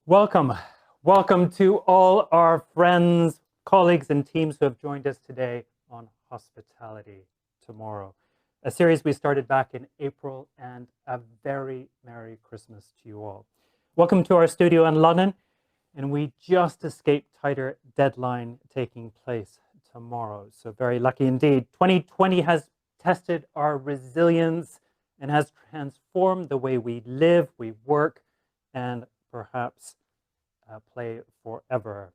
Welcome. Welcome to all our friends, colleagues, and teams who have joined us today on Hospitality Tomorrow, a series we started back in April, and a very Merry Christmas to you all. Welcome to our studio in London, and we just escaped tighter deadline taking place tomorrow, so very lucky indeed. 2020 has tested our resilience and has transformed the way we live, we work, and perhaps play forever.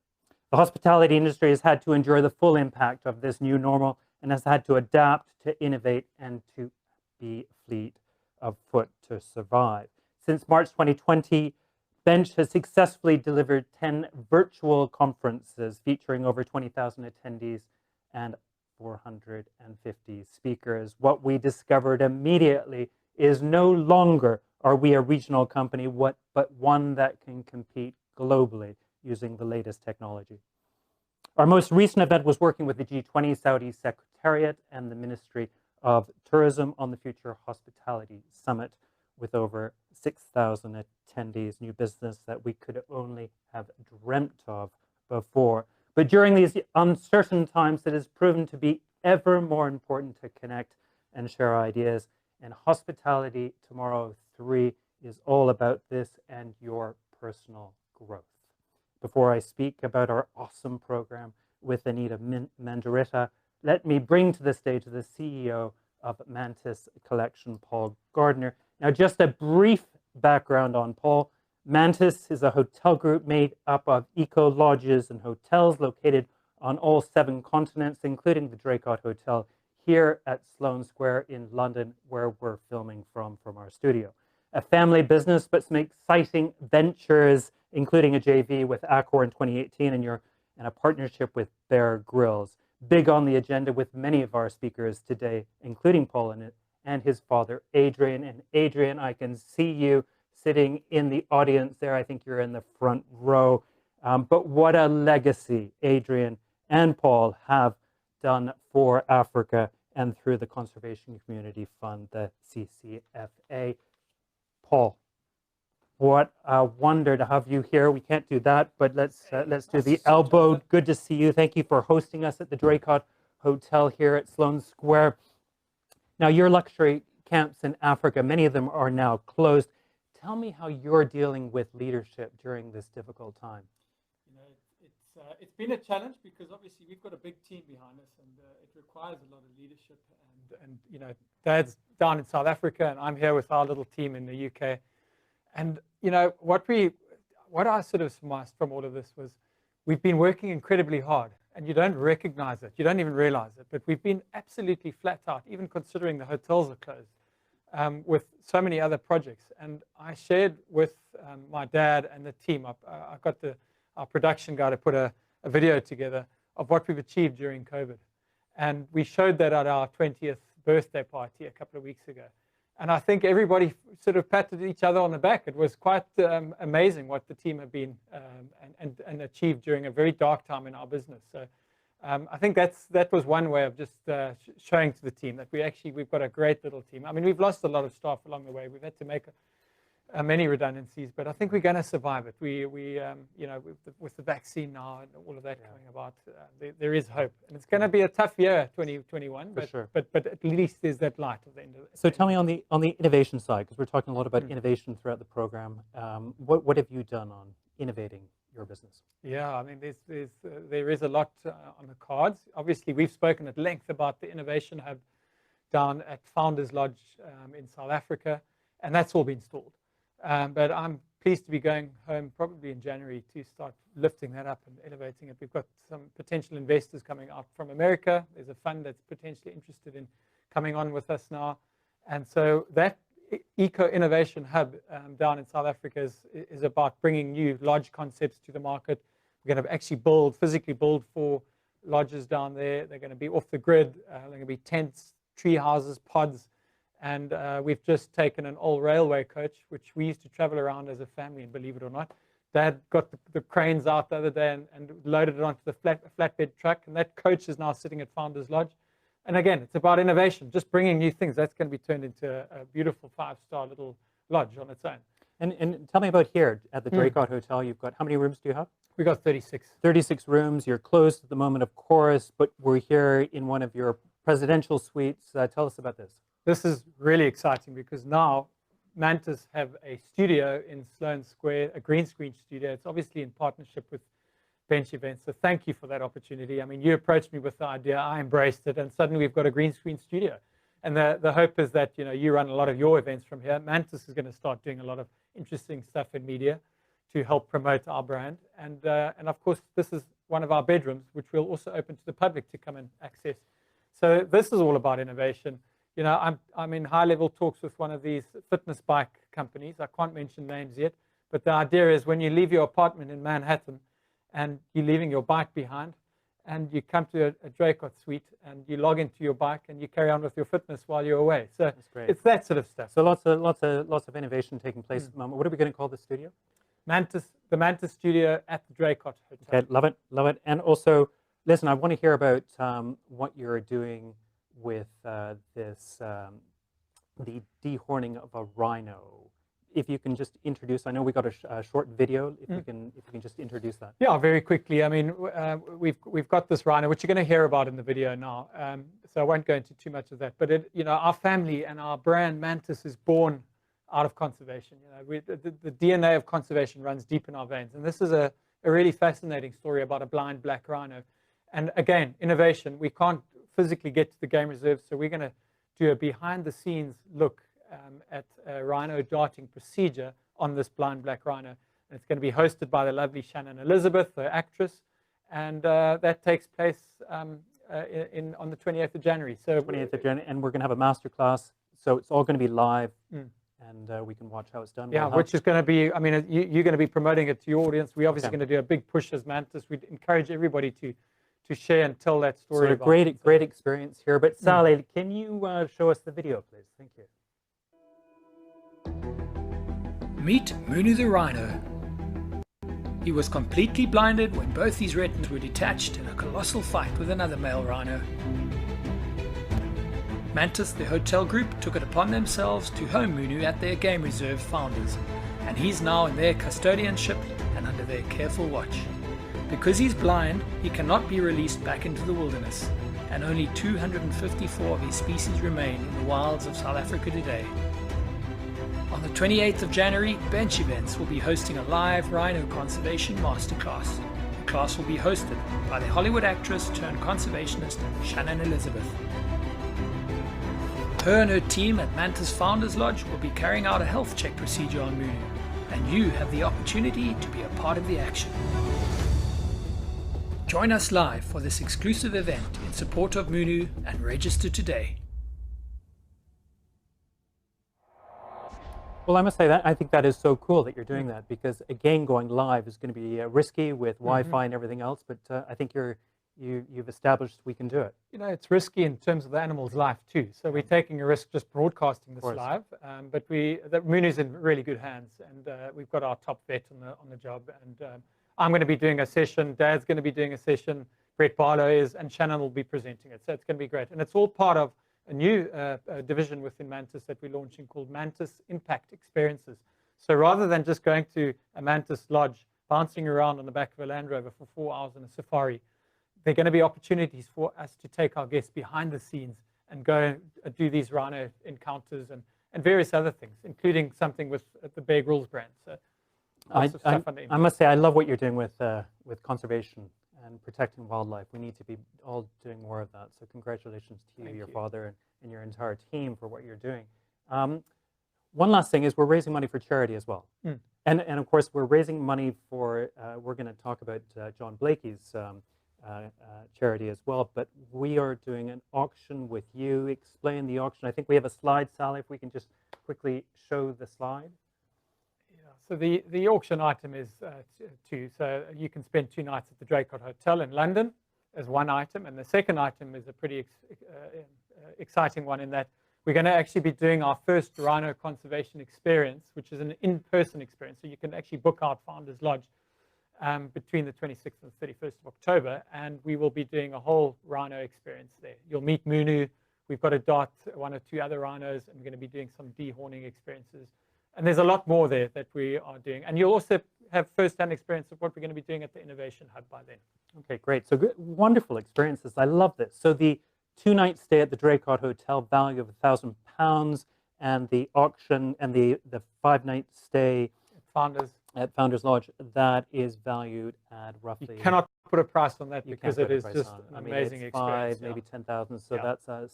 The hospitality industry has had to endure the full impact of this new normal and has had to adapt, to innovate, and to be fleet of foot to survive. Since March 2020, Bench has successfully delivered 10 virtual conferences featuring over 20,000 attendees and 450 speakers. What we discovered immediately is no longer are we a regional company, but one that can compete globally using the latest technology. Our most recent event was working with the G20 Saudi Secretariat and the Ministry of Tourism on the Future Hospitality Summit, with over 6,000 attendees, new business that we could only have dreamt of before. But during these uncertain times, it has proven to be ever more important to connect and share ideas. And Hospitality Tomorrow 3 is all about this and your personal growth. Before I speak about our awesome program with Anita Mendiratta, let me bring to the stage the CEO of Mantis Collection, Paul Gardiner. Now, just a brief background on Paul. Mantis is a hotel group made up of eco-lodges and hotels located on all 7 continents, including the Draycott Hotel here at Sloane Square in London, where we're filming from our studio. A family business, but some exciting ventures, including a JV with Accor in 2018 and a partnership with Bear Grylls. Big on the agenda with many of our speakers today, including Paul and his father, Adrian. And Adrian, I can see you sitting in the audience there. I think you're in the front row. But what a legacy Adrian and Paul have done for Africa and through the Conservation Community Fund, the CCFA. Paul, what a wonder to have you here. We can't do that, but let's do the elbow. Good to see you. Thank you for hosting us at the Draycott Hotel here at Sloane Square. Now, your luxury camps in Africa, many of them are now closed. Tell me how you're dealing with leadership during this difficult time. You know, it's been a challenge because obviously we've got a big team behind us, and it requires a lot of leadership. And you know, Dad's down in South Africa, and I'm here with our little team in the UK. And you know, what I sort of surmised from all of this was we've been working incredibly hard, and you don't recognize it, you don't even realize it, but we've been absolutely flat out, even considering the hotels are closed, with so many other projects. And I shared with my dad and the team. I got our production guy to put a video together of what we've achieved during COVID. And we showed that at our 20th birthday party a couple of weeks ago. And I think everybody sort of patted each other on the back. It was quite amazing what the team have been and achieved during a very dark time in our business. So I think that was one way of just showing to the team that we've got a great little team. I mean, we've lost a lot of staff along the way. We've had to make many redundancies, but I think we're going to survive it. You know, with the vaccine now and all of that coming about, there is hope. And it's going to be a tough year, 2021, but, sure. but at least there's that light at the end of it. So tell me on the innovation side, because we're talking a lot about innovation throughout the program. What have you done on innovating your business? Yeah, I mean, there is a lot on the cards. Obviously, we've spoken at length about the Innovation Hub down at Founders Lodge in South Africa, and that's all been installed. But I'm pleased to be going home probably in January to start lifting that up and innovating it. We've got some potential investors coming out from America. There's a fund that's potentially interested in coming on with us now. And so that Eco-Innovation Hub down in South Africa is about bringing new lodge concepts to the market. We're going to actually physically build 4 lodges down there. They're going to be off the grid. They're going to be tents, tree houses, pods. And we've just taken an old railway coach, which we used to travel around as a family, and believe it or not, Dad got the cranes out the other day and loaded it onto the flatbed truck, and that coach is now sitting at Founders Lodge. And again, it's about innovation, just bringing new things. That's going to be turned into a beautiful 5-star little lodge on its own. And tell me about here at the Draycott Hotel. You've got, how many rooms do you have? We got 36. 36 rooms. You're closed at the moment, of course, but we're here in one of your presidential suites. Tell us about this. This is really exciting because now Mantis have a studio in Sloane Square, a green screen studio. It's obviously in partnership with Bench Events. So thank you for that opportunity. I mean, you approached me with the idea, I embraced it, and suddenly we've got a green screen studio. And the hope is that, you know, you run a lot of your events from here. Mantis is going to start doing a lot of interesting stuff in media to help promote our brand. And of course, this is one of our bedrooms, which we'll also open to the public to come and access. So this is all about innovation. You know, I'm in high-level talks with one of these fitness bike companies. I can't mention names yet, but the idea is when you leave your apartment in Manhattan and you're leaving your bike behind, and you come to a Draycott suite and you log into your bike and you carry on with your fitness while you're away. So it's that sort of stuff. So lots of innovation taking place at the moment. What are we going to call the studio? Mantis, the Mantis studio at the Draycott Hotel. Okay, love it, love it. And also, listen, I want to hear about what you're doing with the dehorning of a rhino. If you can just introduce, I know we got a short video. If you can just introduce that. Yeah, very quickly. I mean, we've got this rhino, which you're going to hear about in the video now. So I won't go into too much of that. But you know, our family and our brand Mantis is born out of conservation. You know, the DNA of conservation runs deep in our veins, and this is a really fascinating story about a blind black rhino. And again, innovation. We can't physically get to the game reserve, so we're going to do a behind-the-scenes look at a rhino darting procedure on this blind black rhino. And it's going to be hosted by the lovely Shannon Elizabeth, the actress, and that takes place on the 28th of January. So 28th of January, and we're going to have a master class. So it's all going to be live, and we can watch how it's done. Yeah, which is going to be, I mean, you're going to be promoting it to your audience. We're obviously going to do a big push as Mantis. We'd encourage everybody to share and tell that story. So great experience here. But Sally, can you show us the video, please? Thank you. Meet Munu the rhino. He was completely blinded when both his retinas were detached in a colossal fight with another male rhino. Mantis, the hotel group, took it upon themselves to home Munu at their game reserve founders, and he's now in their custodianship and under their careful watch. Because he's blind, he cannot be released back into the wilderness, and only 254 of his species remain in the wilds of South Africa today. On the 28th of January, Bench Events will be hosting a live rhino conservation masterclass. The class will be hosted by the Hollywood actress turned conservationist Shannon Elizabeth. Her and her team at Mantis Founders Lodge will be carrying out a health check procedure on Munu, and you have the opportunity to be a part of the action. Join us live for this exclusive event in support of Munu and register today. Well, I must say that I think that is so cool that you're doing that, because again, going live is going to be risky with Wi-Fi and everything else. But I think you've established we can do it. You know, it's risky in terms of the animal's life too. So we're taking a risk just broadcasting this live. But Munu's in really good hands, and we've got our top vet on the job. And I'm going to be doing a session. Dad's going to be doing a session. Brett Barlow is, and Shannon will be presenting it. So it's going to be great, and it's all part of a new division within Mantis that we're launching called Mantis Impact Experiences. So rather than just going to a Mantis lodge, bouncing around on the back of a Land Rover for 4 hours in a safari, there are going to be opportunities for us to take our guests behind the scenes and go do these rhino encounters and various other things, including something with the Bear Grylls brand. So I must say I love what you're doing with conservation and protecting wildlife. We need to be all doing more of that. So congratulations to you, your father, and your entire team for what you're doing. One last thing is we're raising money for charity as well. And of course, we're raising money for, we're going to talk about John Blakey's charity as well, but we are doing an auction with you. Explain the auction. I think we have a slide, Sally, if we can just quickly show the slide. So the auction item is two. So you can spend 2 nights at the Draycott Hotel in London as one item. And the second item is a pretty exciting one in that we're going to actually be doing our first rhino conservation experience, which is an in-person experience. So you can actually book out Founders Lodge between the 26th and 31st of October. And we will be doing a whole rhino experience there. You'll meet Munu. We've got to dart 1 or 2 other rhinos, and we're going to be doing some dehorning experiences. And there's a lot more there that we are doing. And you'll also have first-hand experience of what we're going to be doing at the Innovation Hub by then. Okay, great. So good, wonderful experiences. I love this. So the 2-night stay at the Draycott Hotel, value of £1,000, and the auction and the 5-night stay at Founders Lodge, that is valued at roughly. You cannot put a price on that because it is just an amazing experience. Maybe 10,000. So that's a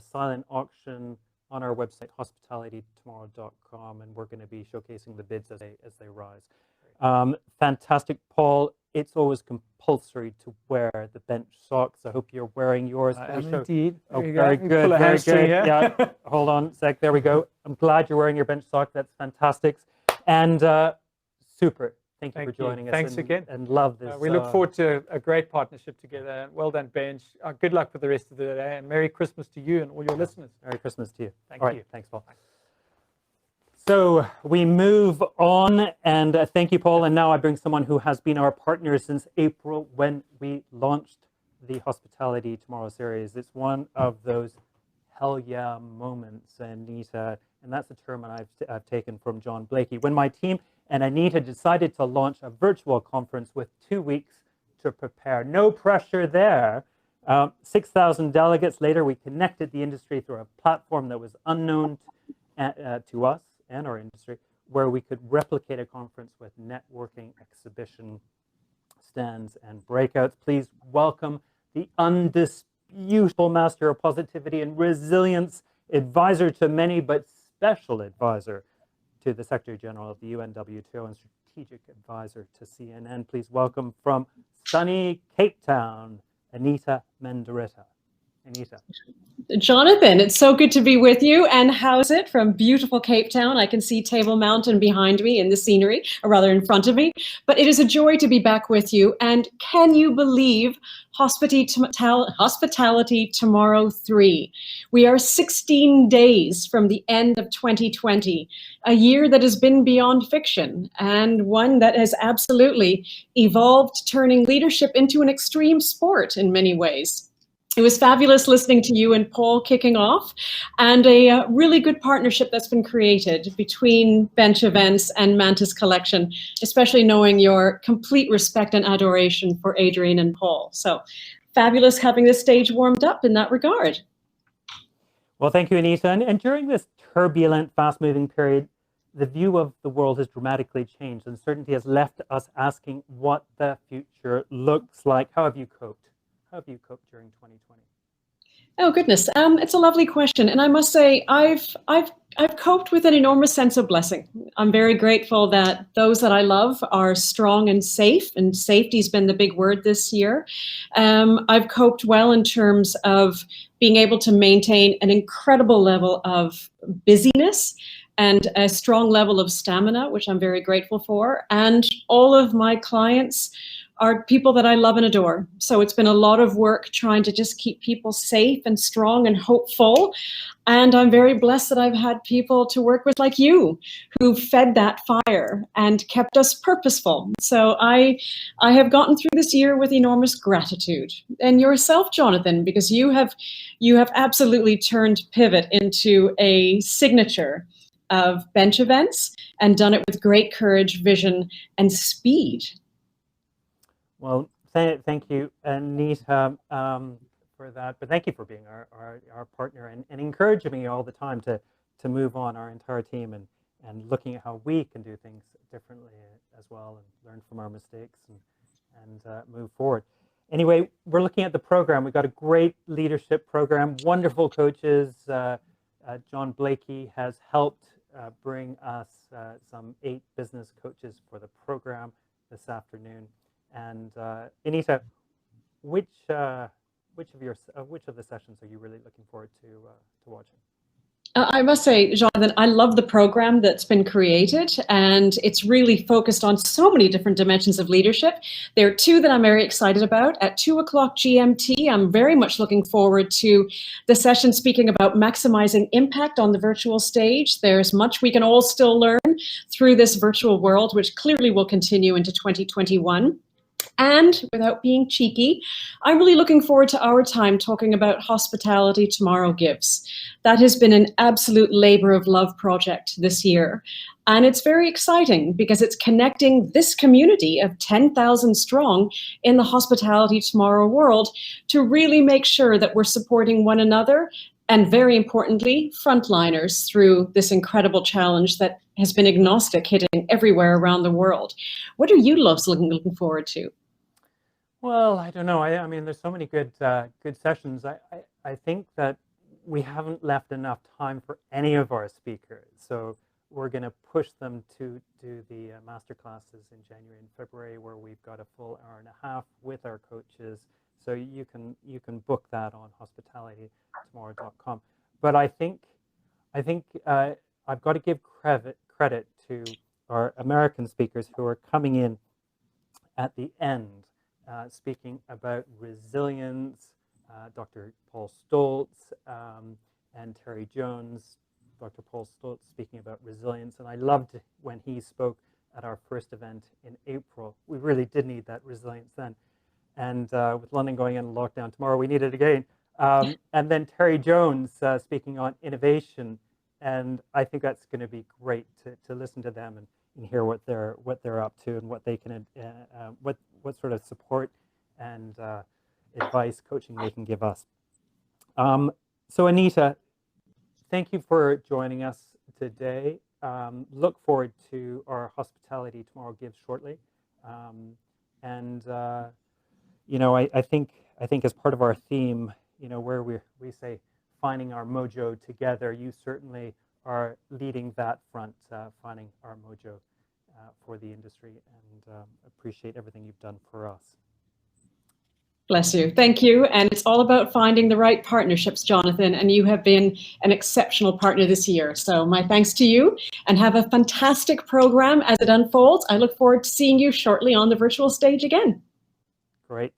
silent auction on our website, hospitalitytomorrow.com, and we're going to be showcasing the bids as they rise. Fantastic, Paul. It's always compulsory to wear the bench socks. I hope you're wearing yours. Indeed. Oh, very good. Very good. Yeah. Hold on a sec. There we go. I'm glad you're wearing your bench sock. That's fantastic. And super. Thank you for joining us. Thanks again. And love this. We look forward to a great partnership together. Well done, Bench. Good luck for the rest of the day. And Merry Christmas to you and all your listeners. Merry Christmas to you. Thank you. Thanks, Paul. So we move on, and thank you, Paul. And now I bring someone who has been our partner since April when we launched the Hospitality Tomorrow series. It's one of those hell yeah moments, Anita, and that's a term I've taken from John Blakey. When my team and Anita decided to launch a virtual conference with 2 weeks to prepare. No pressure there. 6,000 delegates later, we connected the industry through a platform that was unknown to us and our industry, where we could replicate a conference with networking, exhibition, stands, and breakouts. Please welcome the undisputable master of positivity and resilience, advisor to many, but special advisor to the Secretary General of the UNWTO and strategic advisor to CNN. Please welcome from sunny Cape Town, Anita Mendiratta. Anita. Jonathan, it's so good to be with you. And how's it from beautiful Cape Town? I can see Table Mountain behind me in the scenery, or rather in front of me. But it is a joy to be back with you. And can you believe Hospitality Tomorrow 3? We are 16 days from the end of 2020, a year that has been beyond fiction, and one that has absolutely evolved, turning leadership into an extreme sport in many ways. It was fabulous listening to you and Paul kicking off, and a really good partnership that's been created between Bench Events and Mantis Collection, especially knowing your complete respect and adoration for Adrian and Paul. So fabulous having this stage warmed up in that regard. Well, thank you, Anita. And during this turbulent, fast-moving period, the view of the world has dramatically changed. Uncertainty has left us asking what the future looks like. How have you coped? How have you coped during 2020? Oh goodness, it's a lovely question, and I must say I've coped with an enormous sense of blessing. I'm very grateful that those that I love are strong and safe, and safety's been the big word this year. I've coped well in terms of being able to maintain an incredible level of busyness and a strong level of stamina, which I'm very grateful for. And all of my clients are people that I love and adore. So it's been a lot of work trying to just keep people safe and strong and hopeful. And I'm very blessed that I've had people to work with like you who fed that fire and kept us purposeful. So I have gotten through this year with enormous gratitude. And yourself, Jonathan, because you have absolutely turned Pivot into a signature of Bench Events and done it with great courage, vision, and speed. Well, thank you, Anita, for that. But thank you for being our partner and encouraging me all the time to move on, our entire team, and looking at how we can do things differently as well and learn from our mistakes and move forward. Anyway, we're looking at the program. We've got a great leadership program, wonderful coaches. John Blakey has helped bring us some 8 business coaches for the program this afternoon. And Anita, which of the sessions are you really looking forward to watching? I must say, Jonathan, I love the program that's been created, and it's really focused on so many different dimensions of leadership. There are 2 that I'm very excited about. At 2 o'clock GMT, I'm very much looking forward to the session speaking about maximizing impact on the virtual stage. There's much we can all still learn through this virtual world, which clearly will continue into 2021. And without being cheeky, I'm really looking forward to our time talking about Hospitality Tomorrow Gives. That has been an absolute labor of love project this year. And it's very exciting because it's connecting this community of 10,000 strong in the Hospitality Tomorrow world to really make sure that we're supporting one another and, very importantly, frontliners through this incredible challenge that has been agnostic, hitting everywhere around the world. What are you looking forward to? Well, I don't know. I mean, there's so many good sessions. I think that we haven't left enough time for any of our speakers. So we're going to push them to do the master classes in January and February, where we've got a full hour and a half with our coaches. So you can book that on hospitalitytomorrow.com. But I think I've got to give credit to our American speakers who are coming in at the end, speaking about resilience. Dr. Paul Stoltz and Terry Jones. Dr. Paul Stoltz speaking about resilience, and I loved when he spoke at our first event in April. We really did need that resilience then, and with London going into lockdown tomorrow, we need it again. And then Terry Jones speaking on innovation, and I think that's going to be great to listen to them and hear what they're up to and what they can what sort of support and advice, coaching they can give us. So Anita, thank you for joining us today. Look forward to our Hospitality Tomorrow Gives shortly. You know, I think as part of our theme, you know, where we say finding our mojo together, you certainly are leading that front, finding our mojo for the industry, and appreciate everything you've done for us. Bless you. Thank you. And it's all about finding the right partnerships, Jonathan, and you have been an exceptional partner this year. So my thanks to you, and have a fantastic program as it unfolds. I look forward to seeing you shortly on the virtual stage again. Great.